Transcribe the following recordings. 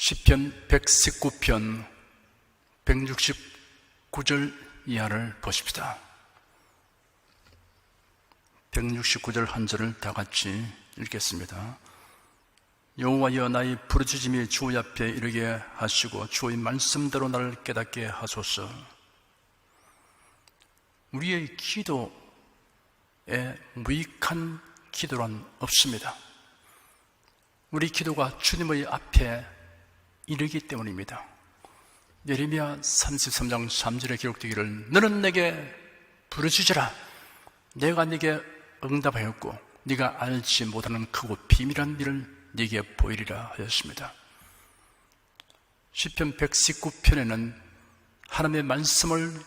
시편 119편 169절 이하를 보십시다. 169절 한 절을 다 같이 읽겠습니다. 여호와여, 나의 부르짖음이 주 앞에 이르게 하시고 주의 말씀대로 나를 깨닫게 하소서. 우리의 기도에 무익한 기도란 없습니다. 우리 기도가 주님의 앞에 이르기 때문입니다. 예레미야 33장 3절에 기록되기를 너는 내게 부르짖으라. 내가 네게 응답하였고 네가 알지 못하는 크고 비밀한 일을 네게 보이리라 하였습니다. 시편 119편에는 하나님의 말씀을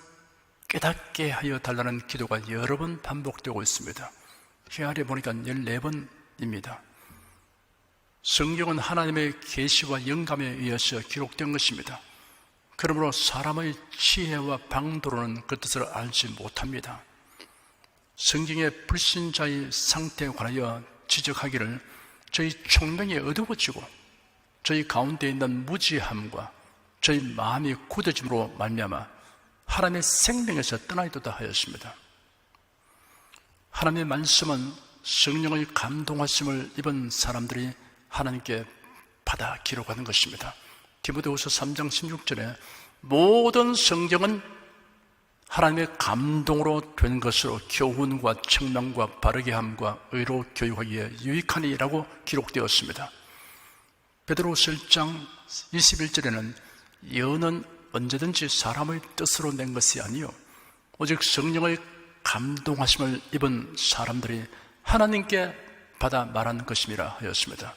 깨닫게 하여 달라는 기도가 여러 번 반복되고 있습니다. 이 아래 보니까 14번입니다. 성경은 하나님의 계시와 영감에 의해서 기록된 것입니다. 그러므로 사람의 지혜와 방도로는 그 뜻을 알지 못합니다. 성경의 불신자의 상태에 관하여 지적하기를 저희 총명이 어두워지고 저희 가운데 있는 무지함과 저희 마음이 굳어짐으로 말미암아 하나님의 생명에서 떠나이도다 하였습니다. 하나님의 말씀은 성령의 감동하심을 입은 사람들이 하나님께 받아 기록하는 것입니다. 디모데후서 3장 16절에 모든 성경은 하나님의 감동으로 된 것으로 교훈과 책망과 바르게 함과 의로 교육하기에 유익하니라고 기록되었습니다. 베드로후서 1장 21절에는 예언은 언제든지 사람의 뜻으로 낸 것이 아니요 오직 성령의 감동하심을 입은 사람들이 하나님께 받아 말한 것임이라 하였습니다.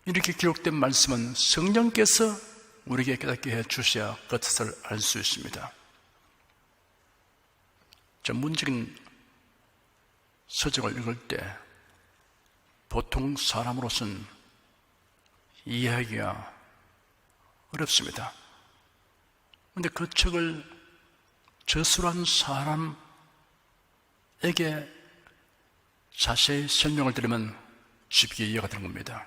이렇게 기록된 말씀은 성령께서 우리에게 깨닫게 해 주셔야 그 뜻을 알 수 있습니다. 전문적인 서적을 읽을 때 보통 사람으로서는 이해하기가 어렵습니다. 그런데 그 책을 저술한 사람에게 자세히 설명을 드리면 쉽게 이해가 되는 겁니다.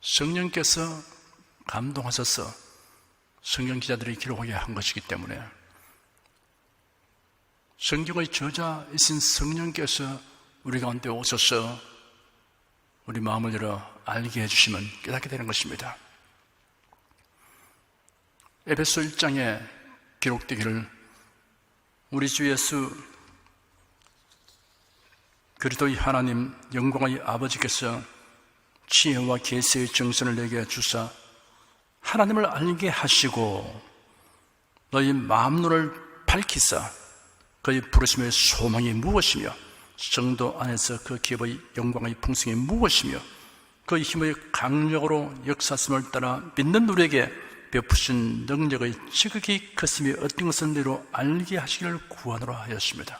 성령께서 감동하셔서 성경 기자들이 기록하게 한 것이기 때문에 성경의 저자이신 성령께서 우리 가운데 오셔서 우리 마음을 열어 알게 해주시면 깨닫게 되는 것입니다. 에베소 1장에 기록되기를 우리 주 예수 그리스도의 하나님 영광의 아버지께서 지혜와 계시의 정선을 내게 주사 하나님을 알게 하시고 너희 마음눈을 밝히사 그의 부르심의 소망이 무엇이며 성도 안에서 그 기업의 영광의 풍성이 무엇이며 그 힘의 강력으로 역사심을 따라 믿는 우리에게 베푸신 능력의 지극히 크심이 어떤 것을 내로 알게 하시기를 구하노라 하였습니다.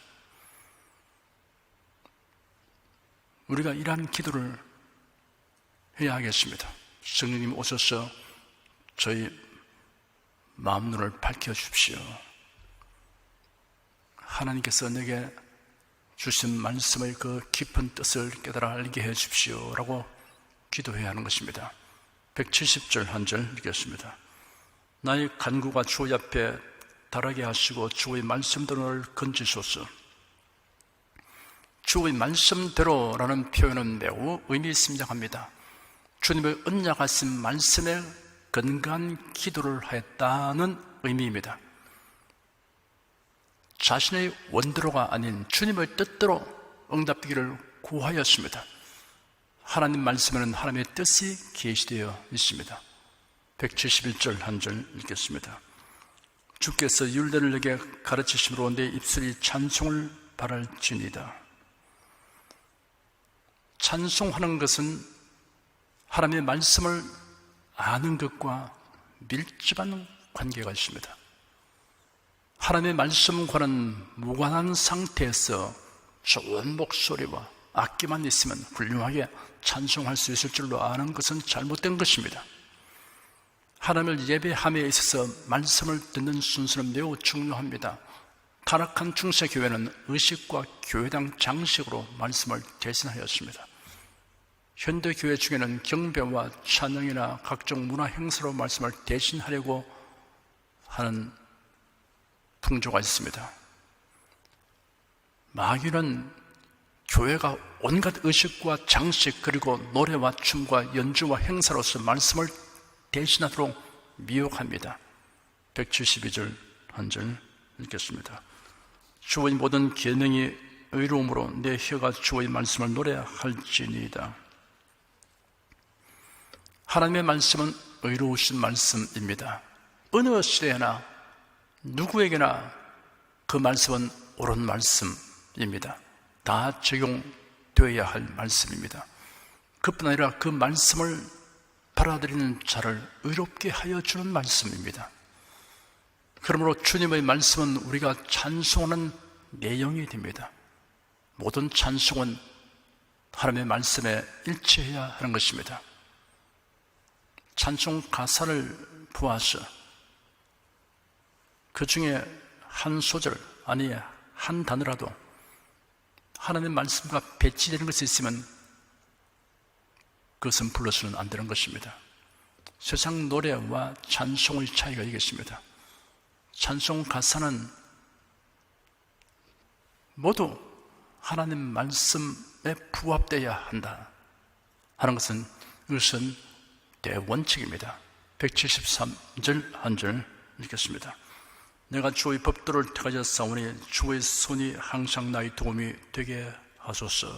우리가 이러한 기도를 해야 하겠습니다. 성령님 오셔서 저희 마음눈을 밝혀주십시오. 하나님께서 내게 주신 말씀의 그 깊은 뜻을 깨달아 알게 해 주십시오 라고 기도해야 하는 것입니다. 170절 한 절 읽겠습니다. 나의 간구가 주 앞에 달하게 하시고 주의 말씀대로 건지소서. 주의 말씀대로라는 표현은 매우 의미심장합니다. 주님의 언약하신 말씀에 건강한 기도를 하였다는 의미입니다. 자신의 원대로가 아닌 주님의 뜻대로 응답되기를 구하였습니다. 하나님 말씀에는 하나님의 뜻이 계시되어 있습니다. 171절 한 절 읽겠습니다. 주께서 율례를 내게 가르치심으로 내 입술이 찬송을 바랄지니이다. 찬송하는 것은 하나님의 말씀을 아는 것과 밀접한 관계가 있습니다. 하나님의 말씀과는 무관한 상태에서 좋은 목소리와 악기만 있으면 훌륭하게 찬송할 수 있을 줄로 아는 것은 잘못된 것입니다. 하나님을 예배함에 있어서 말씀을 듣는 순서는 매우 중요합니다. 타락한 중세교회는 의식과 교회당 장식으로 말씀을 대신하였습니다. 현대교회 중에는 경배와 찬양이나 각종 문화 행사로 말씀을 대신하려고 하는 풍조가 있습니다. 마귀는 교회가 온갖 의식과 장식 그리고 노래와 춤과 연주와 행사로서 말씀을 대신하도록 미혹합니다. 172절 한 절 읽겠습니다. 주의 모든 계명이 의로움으로 내 혀가 주의 말씀을 노래할지니이다. 하나님의 말씀은 의로우신 말씀입니다. 어느 시대나 누구에게나 그 말씀은 옳은 말씀입니다. 다 적용되어야 할 말씀입니다. 그뿐 아니라 그 말씀을 받아들이는 자를 의롭게 하여 주는 말씀입니다. 그러므로 주님의 말씀은 우리가 찬송하는 내용이 됩니다. 모든 찬송은 하나님의 말씀에 일치해야 하는 것입니다. 찬송 가사를 보아서 그 중에 한 소절, 아니 한 단어라도 하나님의 말씀과 배치되는 것이 있으면 그것은 불러서는 안 되는 것입니다. 세상 노래와 찬송의 차이가 있겠습니다. 찬송 가사는 모두 하나님 말씀에 부합되어야 한다 하는 것은 이것은 대원칙입니다. 173절 한 절 읽겠습니다. 내가 주의 법도를 택하셨사오니 주의 손이 항상 나의 도움이 되게 하소서.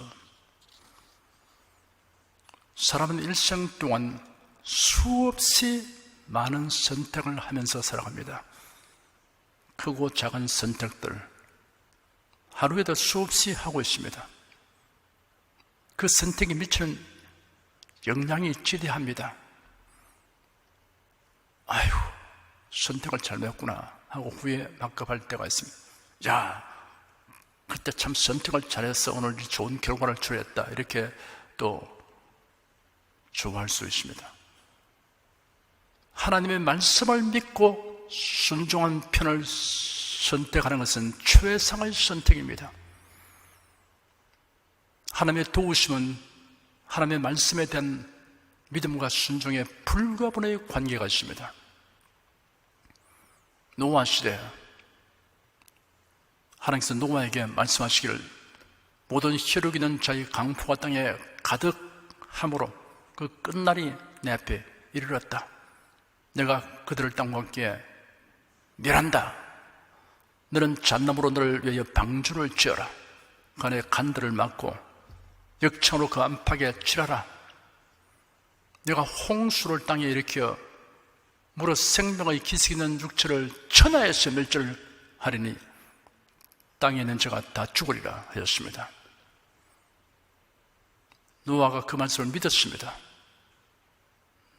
사람은 일생 동안 수없이 많은 선택을 하면서 살아갑니다. 크고 작은 선택들 하루에도 수없이 하고 있습니다. 그 선택이 미치는 영향이 지대합니다. 아유, 선택을 잘못했구나 하고 후에 막급할 때가 있습니다. 야, 그때 참 선택을 잘해서 오늘 좋은 결과를 초래했다 이렇게 또 좋아할 수 있습니다. 하나님의 말씀을 믿고 순종한 편을 선택하는 것은 최상의 선택입니다. 하나님의 도우심은 하나님의 말씀에 대한 믿음과 순종의 불가분의 관계가 있습니다. 노아 시대 하나님께서 노아에게 말씀하시기를 모든 혈육 있는 자의 강포가 땅에 가득함으로 그 끝날이 내 앞에 이르렀다. 내가 그들을 땅과 함께 멸한다. 너는 잣나무로 너를 위하여 방주를 지어라. 그 안에 간들을 막고 역청으로 그 안팎에 칠하라. 내가 홍수를 땅에 일으켜 무릇 생명의 기색 있는 육체를 천하에서 멸절하리니 땅에 있는 자가 다 죽으리라 하였습니다. 노아가 그 말씀을 믿었습니다.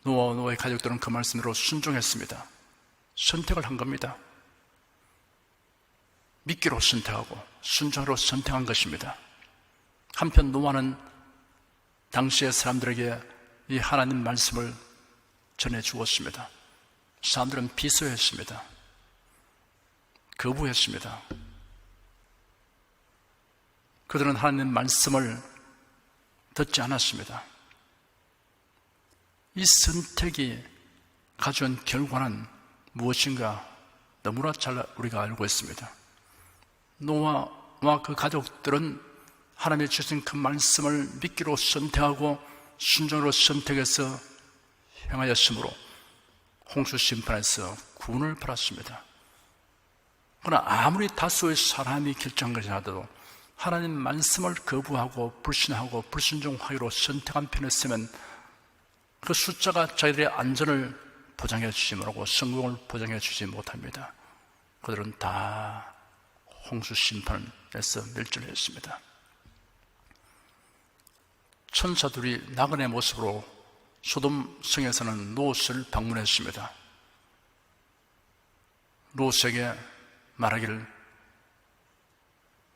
노아와 노아의 가족들은 그 말씀으로 순종했습니다. 선택을 한 겁니다. 믿기로 선택하고 순종으로 선택한 것입니다. 한편 노아는 당시의 사람들에게 이 하나님 말씀을 전해 주었습니다. 사람들은 비소했습니다. 거부했습니다. 그들은 하나님 말씀을 듣지 않았습니다. 이 선택이 가져온 결과는 무엇인가 너무나 잘 우리가 알고 있습니다. 노아와 그 가족들은 하나님의 주신 그 말씀을 믿기로 선택하고 순종으로 선택해서 행하였으므로 홍수 심판에서 구원을 받았습니다. 그러나 아무리 다수의 사람이 결정한 것이라도 하나님 말씀을 거부하고 불신하고 불순종하기로 선택한 편에 서면 그 숫자가 자기들의 안전을 보장해 주지 못하고 성공을 보장해 주지 못합니다. 그들은 다 홍수 심판에서 멸절했습니다. 천사들이 나그네 모습으로 소돔 성에서는 롯을 방문했습니다. 롯에게 말하기를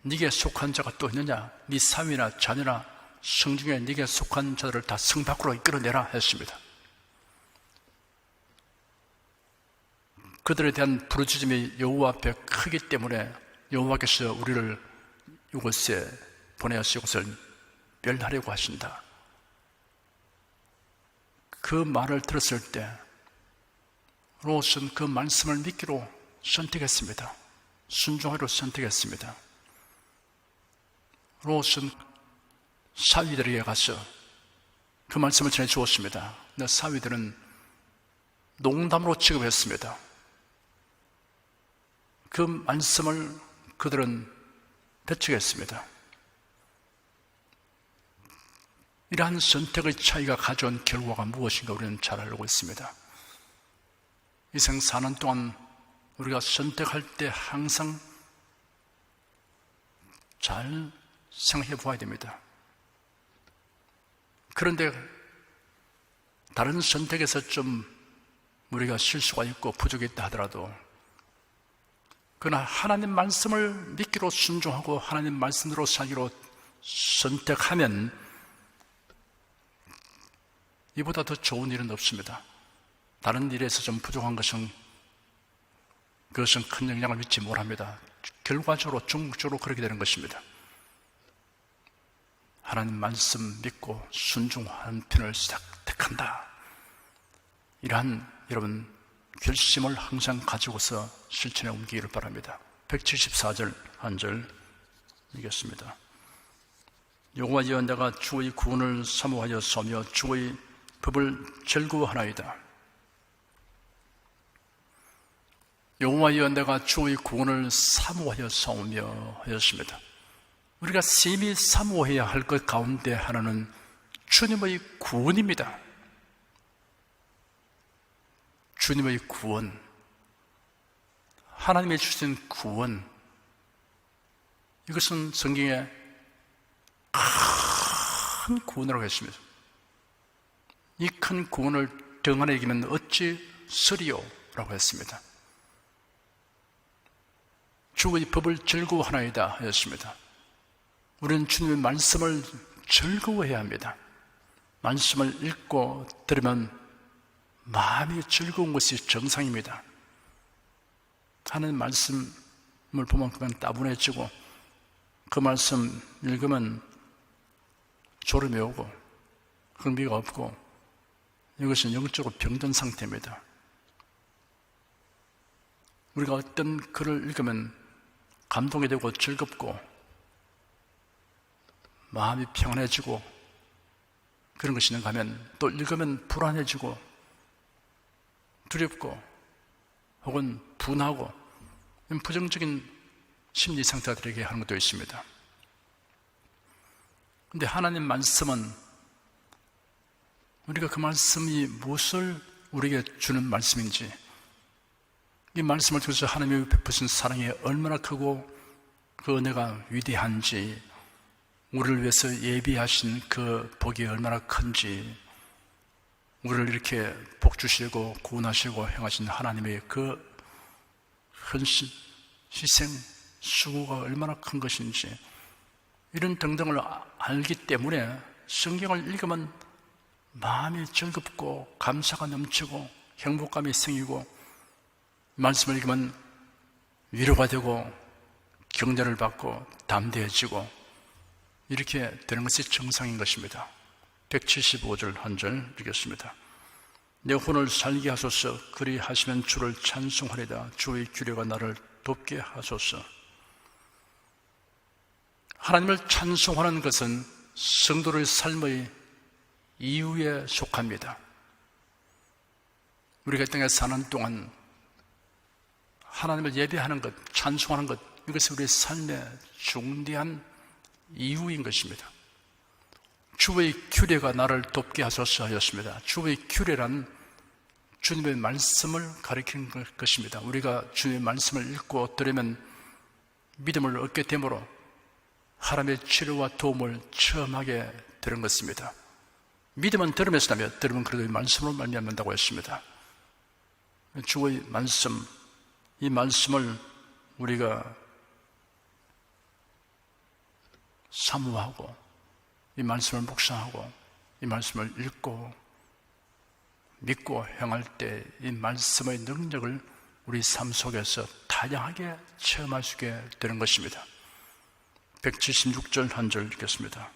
네게 속한 자가 또 있느냐? 네 사위나 자녀나 성중에 네게 속한 자들을 다 성 밖으로 이끌어내라 했습니다. 그들에 대한 부르짖음이 여호와 앞에 크기 때문에 여호와께서 우리를 이곳에 보내어서 이곳을 멸하려고 하신다. 그 말을 들었을 때 롯은 그 말씀을 믿기로 선택했습니다. 순종하기로 선택했습니다. 롯은 사위들에게 가서 그 말씀을 전해주었습니다. 근데 사위들은 농담으로 취급했습니다. 그 말씀을 그들은 배척했습니다. 이러한 선택의 차이가 가져온 결과가 무엇인가 우리는 잘 알고 있습니다. 이 생 사는 동안 우리가 선택할 때 항상 잘 생각해 보아야 됩니다. 그런데 다른 선택에서 좀 우리가 실수가 있고 부족이 있다 하더라도 그러나 하나님 말씀을 믿기로 순종하고 하나님 말씀대로 살기로 선택하면 이보다 더 좋은 일은 없습니다. 다른 일에서 좀 부족한 것은 그것은 큰 영향을 미치지 못합니다. 결과적으로 궁극적으로 그렇게 되는 것입니다. 하나님 말씀 믿고 순종하는 편을 택한다. 이러한 여러분 결심을 항상 가지고서 실천에 옮기기를 바랍니다. 174절 한 절 읽겠습니다. 여호와여 내가 주의 구원을 사모하여 서며 주의 법을 즐거워하나이다. 여호와여 내가 주의 구원을 사모하여 싸우며 하였습니다. 우리가 심히 사모해야 할 것 가운데 하나는 주님의 구원입니다. 주님의 구원, 하나님이 주신 구원, 이것은 성경에 큰 구원이라고 했습니다. 이 큰 구원을 등한에 이기면 어찌 서리요? 라고 했습니다. 주의 법을 즐거워하나이다 하였습니다. 우리는 주님의 말씀을 즐거워해야 합니다. 말씀을 읽고 들으면 마음이 즐거운 것이 정상입니다. 하나님 말씀을 보면 그만 따분해지고 그 말씀 읽으면 졸음이 오고 흥미가 없고 이것은 영적으로 병든 상태입니다. 우리가 어떤 글을 읽으면 감동이 되고 즐겁고 마음이 평안해지고 그런 것이 있는가 하면 또 읽으면 불안해지고 두렵고 혹은 분하고 부정적인 심리 상태들에게 하는 것도 있습니다. 그런데 하나님 말씀은 우리가 그 말씀이 무엇을 우리에게 주는 말씀인지, 이 말씀을 통해서 하나님이 베푸신 사랑이 얼마나 크고 그 은혜가 위대한지, 우리를 위해서 예비하신 그 복이 얼마나 큰지, 우리를 이렇게 복 주시고 구원하시고 행하신 하나님의 그 헌신, 희생, 수고가 얼마나 큰 것인지, 이런 등등을 알기 때문에 성경을 읽으면 마음이 즐겁고 감사가 넘치고 행복감이 생기고, 말씀을 읽으면 위로가 되고 격려를 받고 담대해지고 이렇게 되는 것이 정상인 것입니다. 175절 한 절 읽겠습니다. 내 혼을 살게 하소서. 그리하시면 주를 찬송하리다. 주의 규례가 나를 돕게 하소서. 하나님을 찬송하는 것은 성도의 삶의 이유에 속합니다. 우리가 땅에 사는 동안 하나님을 예배하는 것, 찬송하는 것, 이것이 우리의 삶의 중대한 이유인 것입니다. 주의 규례가 나를 돕게 하소서 하였습니다. 주의 규례란 주님의 말씀을 가리키는 것입니다. 우리가 주님의 말씀을 읽고 들으면 믿음을 얻게 되므로 하나님의 치료와 도움을 체험하게 되는 것입니다. 믿음은 들으면서 나며 들으면 그래도 말씀으로 말미암는다고 했습니다. 주의 말씀, 이 말씀을 우리가 사모하고 이 말씀을 묵상하고 이 말씀을 읽고 믿고 행할 때 이 말씀의 능력을 우리 삶 속에서 다양하게 체험할 수 있게 되는 것입니다. 176절 한 절 읽겠습니다.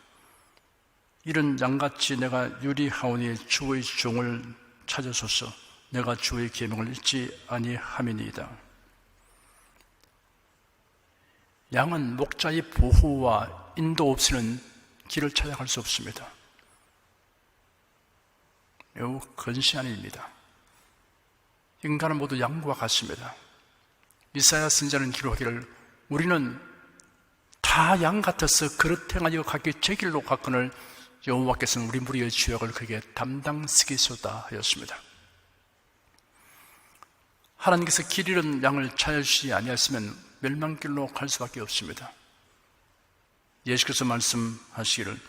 이런 양같이 내가 유리하오니 주의 종을 찾으소서. 내가 주의 계명을 잊지 아니함이니이다. 양은 목자의 보호와 인도 없이는 길을 찾아갈 수 없습니다. 매우 근시한 일입니다. 인간은 모두 양과 같습니다. 이사야 선지자는 기록하기를 우리는 다 양 같아서 그릇 행하여 각기 제 길로 갔거늘 여호와께서는 우리 무리의 죄악을 그에게 담당시키소다 하였습니다. 하나님께서 길 잃은 양을 찾아주시지 아니하시면 멸망길로 갈 수밖에 없습니다. 예수께서 말씀하시기를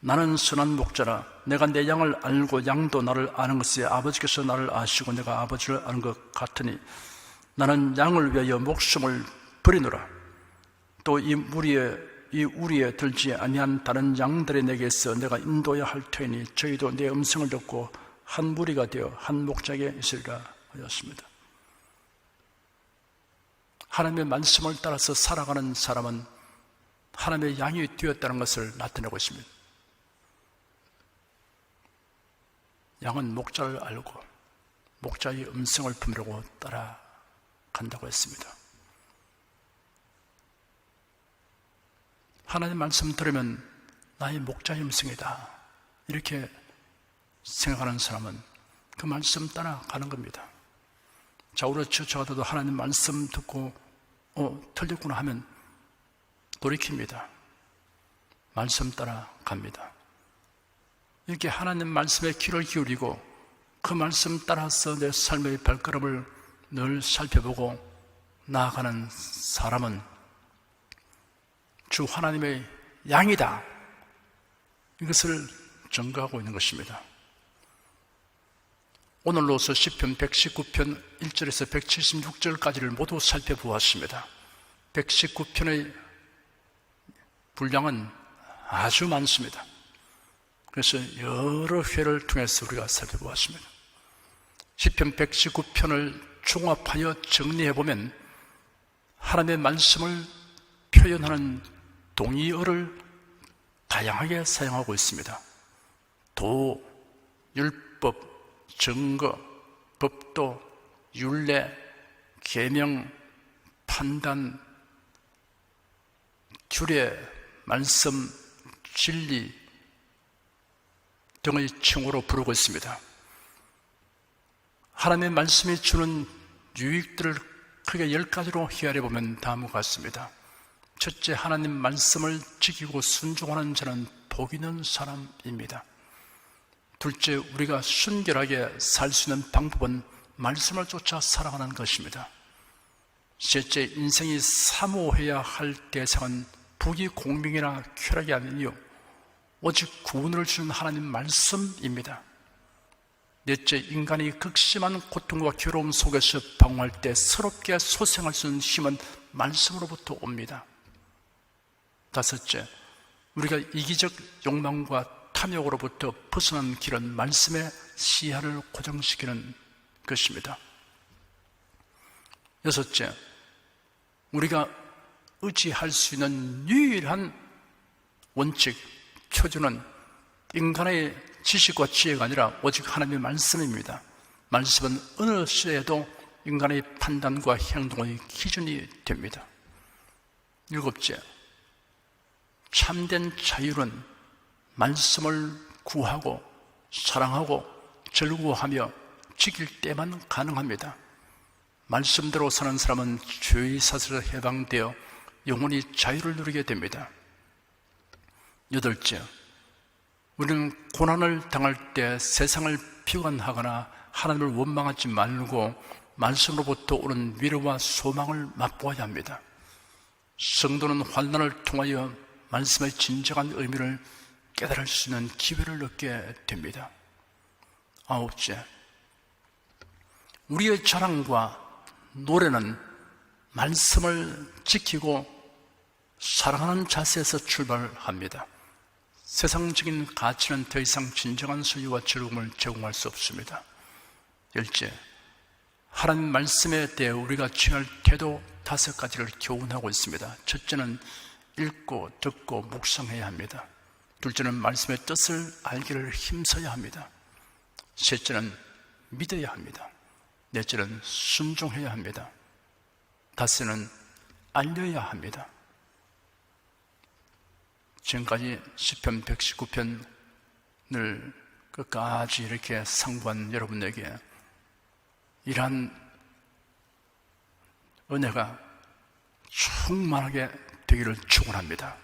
나는 선한 목자라 내가 내 양을 알고 양도 나를 아는 것에 아버지께서 나를 아시고 내가 아버지를 아는 것 같으니 나는 양을 위하여 목숨을 버리노라. 또 이 우리에 들지 아니한 다른 양들의 내게서 내가 인도해야 할 터이니 저희도 내 음성을 듣고 한 무리가 되어 한 목자에게 있으리라 하였습니다. 하나님의 말씀을 따라서 살아가는 사람은 하나님의 양이 되었다는 것을 나타내고 있습니다. 양은 목자를 알고 목자의 음성을 품으려고 따라간다고 했습니다. 하나님 말씀 들으면 나의 목자의 음성이다 이렇게 생각하는 사람은 그 말씀 따라가는 겁니다. 좌우로 치우쳐가도 하나님 말씀 듣고 틀렸구나 하면 돌이킵니다. 말씀 따라갑니다. 이렇게 하나님 말씀에 귀를 기울이고 그 말씀 따라서 내 삶의 발걸음을 늘 살펴보고 나아가는 사람은 주 하나님의 양이다 이것을 증거하고 있는 것입니다. 오늘로서 시편 119편 1절에서 176절까지를 모두 살펴보았습니다. 119편의 분량은 아주 많습니다. 그래서 여러 회를 통해서 우리가 살펴보았습니다. 시편 119편을 종합하여 정리해보면 하나님의 말씀을 표현하는 동의어를 다양하게 사용하고 있습니다. 도, 율법, 증거, 법도, 율례, 계명, 판단, 규례, 말씀, 진리 등의 칭호로 부르고 있습니다. 하나님의 말씀이 주는 유익들을 크게 10가지로 헤아려보면 다음과 같습니다. 첫째, 하나님 말씀을 지키고 순종하는 자는 복 있는 사람입니다. 둘째, 우리가 순결하게 살 수 있는 방법은 말씀을 쫓아 살아가는 것입니다. 셋째, 인생이 사모해야 할 대상은 부귀 공명이나 쾌락이 아니요 오직 구원을 주는 하나님 말씀입니다. 넷째, 인간이 극심한 고통과 괴로움 속에서 방황할 때 서럽게 소생할 수 있는 힘은 말씀으로부터 옵니다. 다섯째, 우리가 이기적 욕망과 탐욕으로부터 벗어난 길은 말씀의 시야를 고정시키는 것입니다. 여섯째, 우리가 의지할 수 있는 유일한 원칙, 표준은 인간의 지식과 지혜가 아니라 오직 하나님의 말씀입니다. 말씀은 어느 시대에도 인간의 판단과 행동의 기준이 됩니다. 일곱째, 참된 자유는 말씀을 구하고 사랑하고 즐거워하며 지킬 때만 가능합니다. 말씀대로 사는 사람은 죄의 사슬에서 해방되어 영원히 자유를 누리게 됩니다. 여덟째, 우리는 고난을 당할 때 세상을 비관하거나 하나님을 원망하지 말고 말씀으로부터 오는 위로와 소망을 맛보아야 합니다. 성도는 환난을 통하여 말씀의 진정한 의미를 깨달을 수 있는 기회를 얻게 됩니다. 아홉째, 우리의 자랑과 노래는 말씀을 지키고 사랑하는 자세에서 출발합니다. 세상적인 가치는 더 이상 진정한 소유와 즐거움을 제공할 수 없습니다. 열째, 하나님 말씀에 대해 우리가 취할 태도 5가지를 교훈하고 있습니다. 첫째는 읽고 듣고 묵상해야 합니다. 둘째는 말씀의 뜻을 알기를 힘써야 합니다. 셋째는 믿어야 합니다. 넷째는 순종해야 합니다. 다섯째는 알려야 합니다. 지금까지 시편 119편을 끝까지 이렇게 상고한 여러분에게 이러한 은혜가 충만하게 되기를 축원합니다.